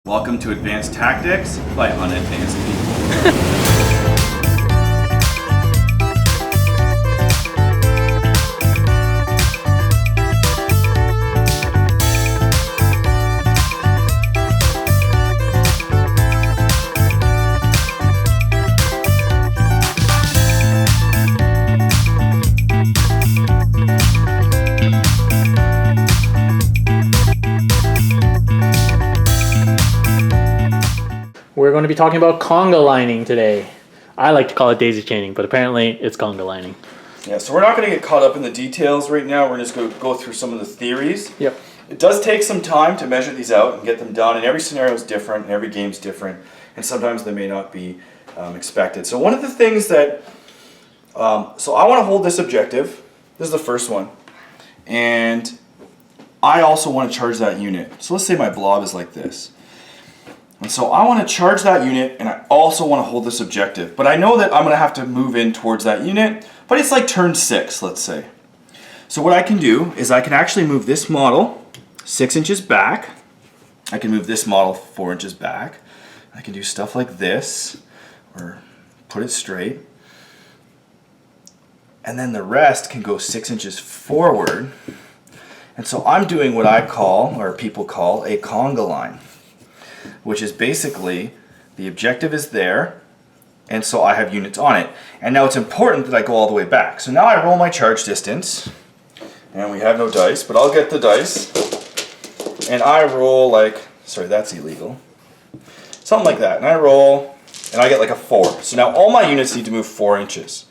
Welcome to Advanced Tactics by Unadvanced People. We're going to be talking about conga-lining today. I like to call it daisy chaining, but apparently it's conga-lining. Yeah, so we're not going to get caught up in the details right now. We're just going to go through some of the theories. Yep. It does take some time to measure these out and get them done, and every scenario is different, and every game's different, and sometimes they may not be expected. So one of the things that, so I want to hold this objective. This is the first one. And I also want to charge that unit. So let's say my blob is like this. And so I want to charge that unit, and I also want to hold this objective. But I know that I'm going to have to move in towards that unit, but it's like turn 6, let's say. So what I can do is I can actually move this model 6 inches back. I can move this model 4 inches back. I can do stuff like this, or put it straight. And then the rest can go 6 inches forward. And so I'm doing what I call, or people call, a conga line, which is basically the objective is there, and so I have units on it. And now it's important that I go all the way back. So now I roll my charge distance, and we have no dice, but I'll get the dice, and I roll like, sorry, that's illegal, something like that. And I roll, and I get like a 4. So now all my units need to move 4 inches.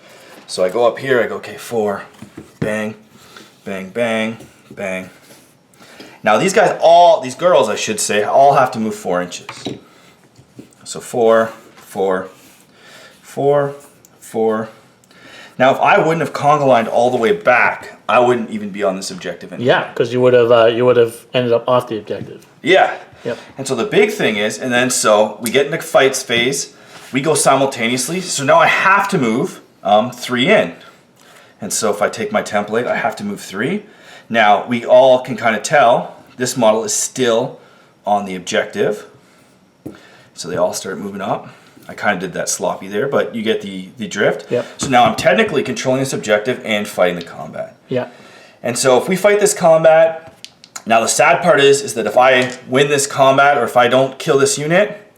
So I go up here, I go, okay, 4, bang, bang, bang, bang. Now these guys these girls I should say, all have to move 4 inches. So 4, 4, 4, 4. Now if I wouldn't have conga lined all the way back, I wouldn't even be on this objective anymore. Yeah, because you would have ended up off the objective. Yeah. Yep. And so the big thing is, and then so we get into fights phase, we go simultaneously. So now I have to move 3 in. And so if I take my template, I have to move 3. Now, we all can kind of tell this model is still on the objective. So they all start moving up. I kind of did that sloppy there, but you get the drift. Yep. So now I'm technically controlling this objective and fighting the combat. Yeah. And so if we fight this combat, now the sad part is that if I win this combat or if I don't kill this unit,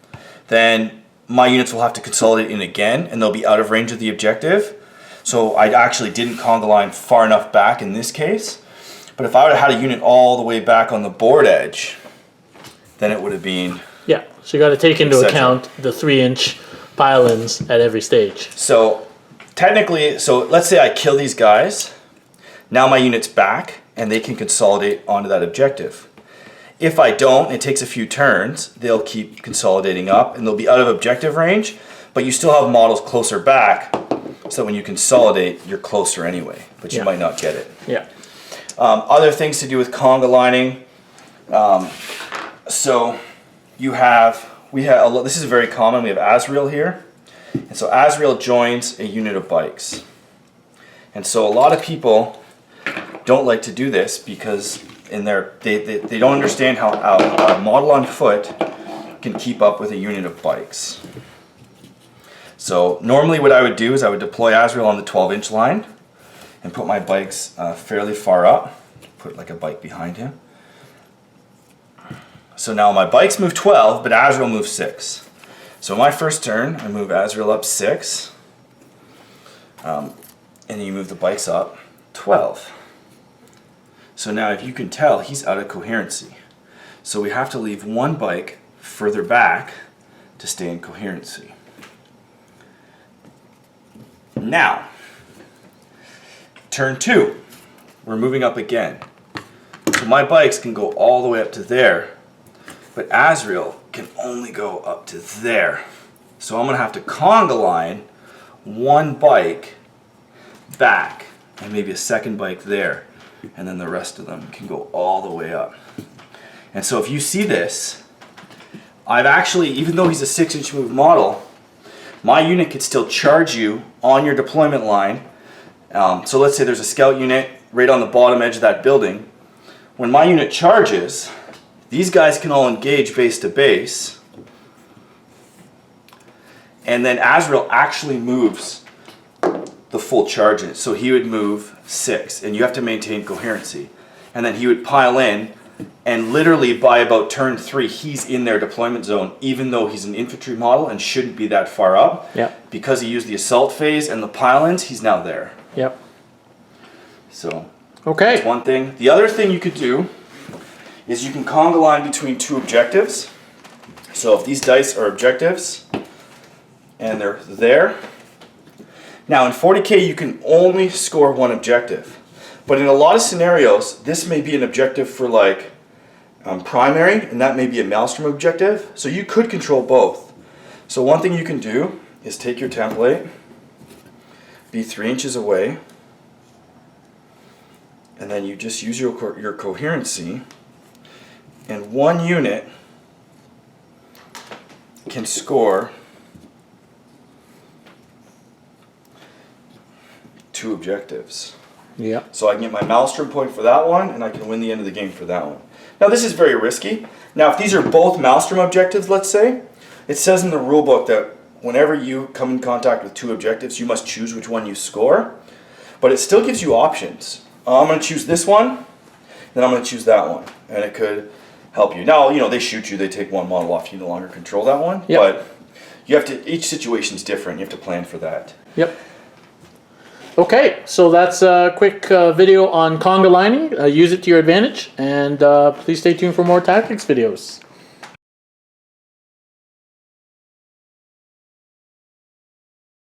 then my units will have to consolidate in again and they'll be out of range of the objective. So I actually didn't conga line far enough back in this case. But if I would have had a unit all the way back on the board edge, then it would have been... Yeah, so you got to take into account the 3-inch pile-ins at every stage. So technically, so let's say I kill these guys. Now my unit's back, and they can consolidate onto that objective. If I don't, it takes a few turns, they'll keep consolidating up, and they'll be out of objective range, but you still have models closer back, so when you consolidate, you're closer anyway, but you might not get it. Yeah. Other things to do with conga lining. So we have this is very common. We have Azrael here, and so Azrael joins a unit of bikes, and so a lot of people don't like to do this because they don't understand how a model on foot can keep up with a unit of bikes. So normally what I would do is I would deploy Azrael on the 12-inch line and put my bikes fairly far up, put like a bike behind him. So now my bikes move 12, but Azrael moves 6. So my first turn, I move Azrael up 6, and then you move the bikes up 12. So now if you can tell, he's out of coherency. So we have to leave one bike further back to stay in coherency. Now, turn 2, we're moving up again. So my bikes can go all the way up to there, but Azrael can only go up to there. So I'm going to have to conga line one bike back and maybe a second bike there, and then the rest of them can go all the way up. And so if you see this, I've actually, even though he's a 6-inch move model, my unit could still charge you on your deployment line. So let's say there's a scout unit right on the bottom edge of that building. When my unit charges, These guys can all engage base to base. And then Azrael actually moves the full charge in it. So he would move 6, and you have to maintain coherency. And then he would pile in, and literally by about turn 3, he's in their deployment zone, even though he's an infantry model and shouldn't be that far up. Yep. Because he used the assault phase and the pile-ins, he's now there. Yep. So Okay. that's one thing. The other thing you could do is you can conga line between 2 objectives. So if these dice are objectives and they're there. Now in 40k you can only score 1 objective. But in a lot of scenarios, this may be an objective for like primary, and that may be a maelstrom objective. So you could control both. So one thing you can do is take your template, be 3 inches away, and then you just use your coherency, and 1 unit can score 2 objectives. Yeah. So I can get my maelstrom point for that one, and I can win the end of the game for that one. Now this is very risky. Now if these are both maelstrom objectives, let's say, it says in the rule book that whenever you come in contact with 2 objectives, you must choose which one you score. But it still gives you options. I'm going to choose this one, then I'm going to choose that one, and it could help you. Now, you know, they shoot you, they take 1 model off, you no longer control that one. Yep. But you have to, each situation's different, you have to plan for that. Yep. Okay, so that's a quick video on conga lining. Use it to your advantage, and please stay tuned for more tactics videos.